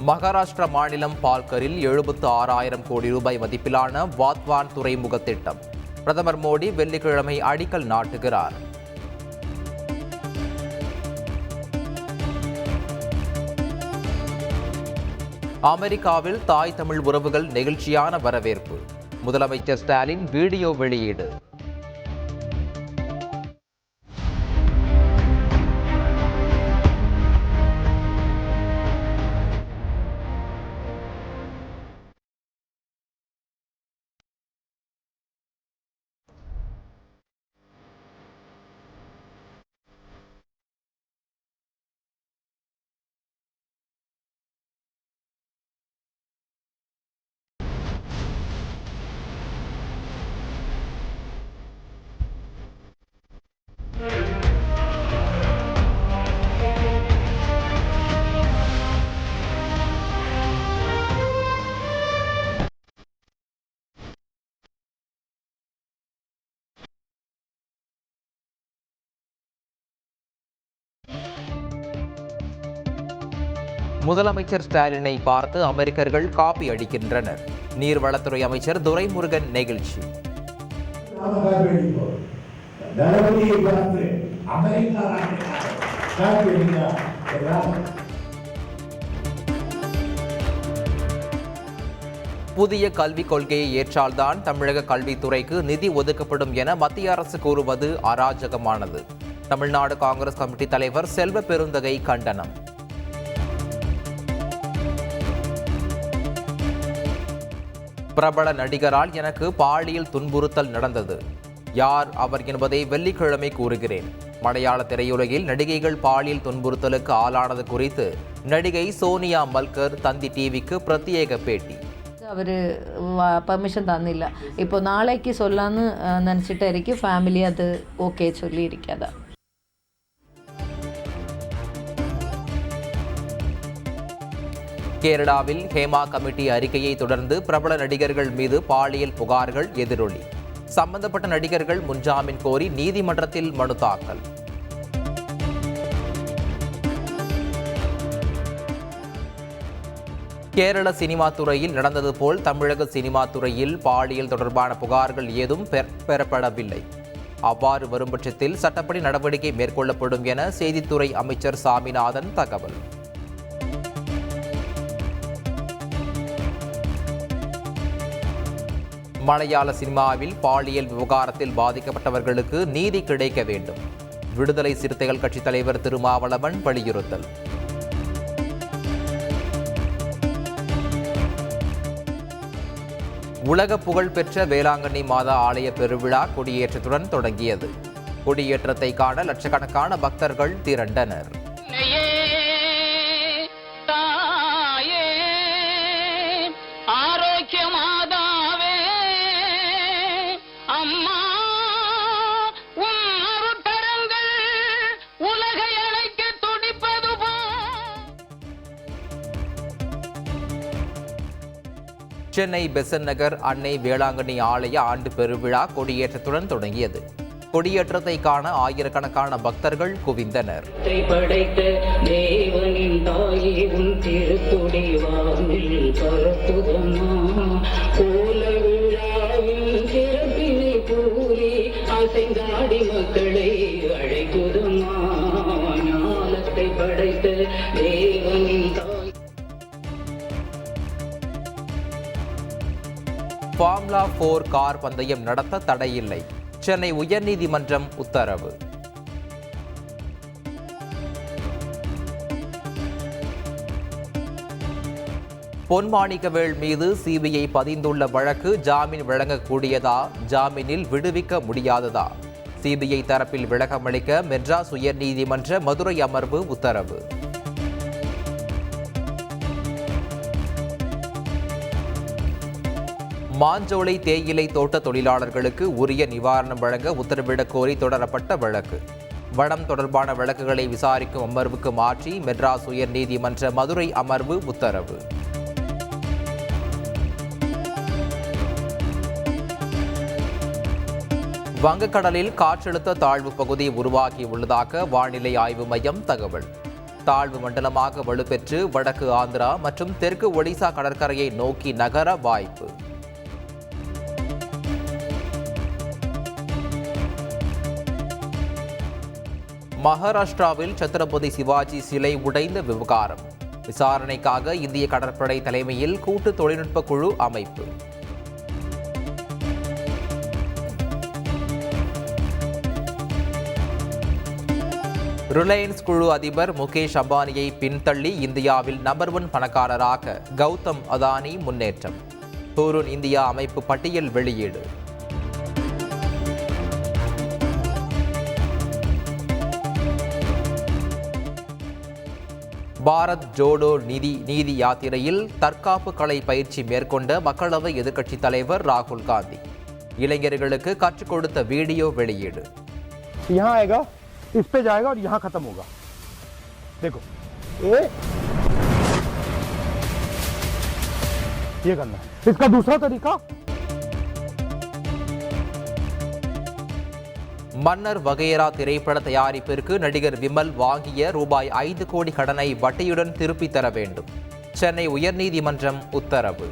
மகாராஷ்டிரா மாநிலம் பால்கரில் 76,000 கோடி ரூபாய் மதிப்பிலான வாத்வான் துறைமுக திட்டம். பிரதமர் மோடி வெள்ளிக்கிழமை அடிக்கல் நாட்டுகிறார். அமெரிக்காவில் தாய் தமிழ் உறவுகள் நெகிழ்ச்சியான வரவேற்பு. முதலமைச்சர் ஸ்டாலின் வீடியோ வெளியீடு. முதலமைச்சர் ஸ்டாலினை பார்த்து அமெரிக்கர்கள் காப்பி அடிக்கின்றனர். நீர்வளத்துறை அமைச்சர் துரைமுருகன் நெகிழ்ச்சி. புதிய கல்விக் கொள்கையை ஏற்றால்தான் தமிழக கல்வித்துறைக்கு நிதி ஒதுக்கப்படும் என மத்திய அரசு கூறுவது அராஜகமானது. தமிழ்நாடு காங்கிரஸ் கமிட்டி தலைவர் செல்வ பெருந்தகை கண்டனம். பிரபல நடிகரால் எனக்கு பாலியல் துன்புறுத்தல் நடந்தது. யார் அவர் என்பதை வெள்ளிக்கிழமை கூறுகிறேன். மலையாள திரையுலகில் நடிகைகள் பாலியல் துன்புறுத்தலுக்கு ஆளானது குறித்து நடிகை சோனியா மல்கர் தந்தி டிவிக்கு பிரத்யேக பேட்டி. Hour permission தந்திല്ല. இப்போ நாளைக்கு சொல்லான்னு நினச்சிட்டாയിരിക്കും ஃபேமிலி அது ஓகே சொல்லியிருக்காதா. கேரளாவில் ஹேமா கமிட்டி அறிக்கையை தொடர்ந்து பிரபல நடிகர்கள் மீது பாலியல் புகார்கள் எதிரொலி. சம்பந்தப்பட்ட நடிகர்கள் முன்ஜாமீன் கோரி நீதிமன்றத்தில் மனு தாக்கல். கேரள சினிமா துறையில் நடந்தது போல் தமிழக சினிமா துறையில் பாலியல் தொடர்பான புகார்கள் ஏதும் பெறப்படவில்லை. அவ்வாறு வரும் பட்சத்தில் சட்டப்படி நடவடிக்கை மேற்கொள்ளப்படும் என செய்தித்துறை அமைச்சர் சாமிநாதன் தகவல். மலையாள சினிமாவில் பாலியல் விவகாரத்தில் பாதிக்கப்பட்டவர்களுக்கு நீதி கிடைக்க வேண்டும். விடுதலை சிறுத்தைகள் கட்சித் தலைவர் திருமாவளவன் வலியுறுத்தல். உலக புகழ்பெற்ற வேளாங்கண்ணி மாதா ஆலய பெருவிழா கொடியேற்றத்துடன் தொடங்கியது. கொடியேற்றத்தை காண லட்சக்கணக்கான பக்தர்கள் திரண்டனர். சென்னை பெசன்ட் நகர் அன்னை வேளாங்கண்ணி ஆலய ஆண்டு பெருவிழா கொடியேற்றத்துடன் தொடங்கியது. கொடியேற்றத்தை காண ஆயிரக்கணக்கான பக்தர்கள் குவிந்தனர். ஃபார்முலா 4 கார் பந்தயம் நடத்த தடையில்லை. சென்னை உயர்நீதிமன்றம் உத்தரவு. பொன்மாணிக்கவேல் மீது சிபிஐ பதிந்துள்ள வழக்கு ஜாமீன் வழங்கக்கூடியதா, ஜாமீனில் விடுவிக்க முடியாததா? சிபிஐ தரப்பில் விளக்கமளிக்க மெட்ராஸ் உயர்நீதிமன்ற மதுரை அமர்வு உத்தரவு. மாஞ்சோலை தேயிலை தோட்ட தொழிலாளர்களுக்கு உரிய நிவாரணம் வழங்க உத்தரவிடக் கோரி தொடரப்பட்ட வழக்கு. வனம் தொடர்பான வழக்குகளை விசாரிக்கும் அமர்வுக்கு மாற்றி மெட்ராஸ் உயர்நீதிமன்ற மதுரை அமர்வு உத்தரவு. வங்கக்கடலில் காற்றழுத்த தாழ்வு பகுதி உருவாகியுள்ளதாக வானிலை ஆய்வு மையம் தகவல். தாழ்வு மண்டலமாக வலுப்பெற்று வடக்கு ஆந்திரா மற்றும் தெற்கு ஒடிசா கடற்கரையை நோக்கி நகர வாய்ப்பு. மகாராஷ்டிராவில் சத்ரபதி சிவாஜி சிலை உடைந்த விவகாரம். விசாரணைக்காக இந்திய கடற்படை தலைமையில் கூட்டு தொழில்நுட்ப குழு அமைப்பு. ரிலையன்ஸ் குழு அதிபர் முகேஷ் அம்பானியை பின்தள்ளி இந்தியாவில் நம்பர் 1 பணக்காரராக கௌதம் அதானி முன்னேற்றம். ஹூருன் இந்தியா அமைப்பு பட்டியல் வெளியீடு. பாரத் ஜோடோ நீதி யாத்திரையில் தற்காப்பு கலை பயிற்சி மேற்கொண்ட மக்களவை எதிர்க்கட்சித் தலைவர் ராகுல் காந்தி. இளைஞர்களுக்கு கற்றுக் கொடுத்த வீடியோ வெளியீடு. यहाँ आएगा, इस पे जाएगा और यहाँ खत्म होगा. देखो ये करना है. इसका दूसरा तरीका மன்னர் வகையரா திரைப்பட தயாரிப்பிற்கு நடிகர் விமல் வாங்கிய ரூபாய் 5 கோடி கடனை வட்டியுடன் திருப்பித் தர வேண்டும். சென்னை உயர்நீதிமன்றம் உத்தரவு.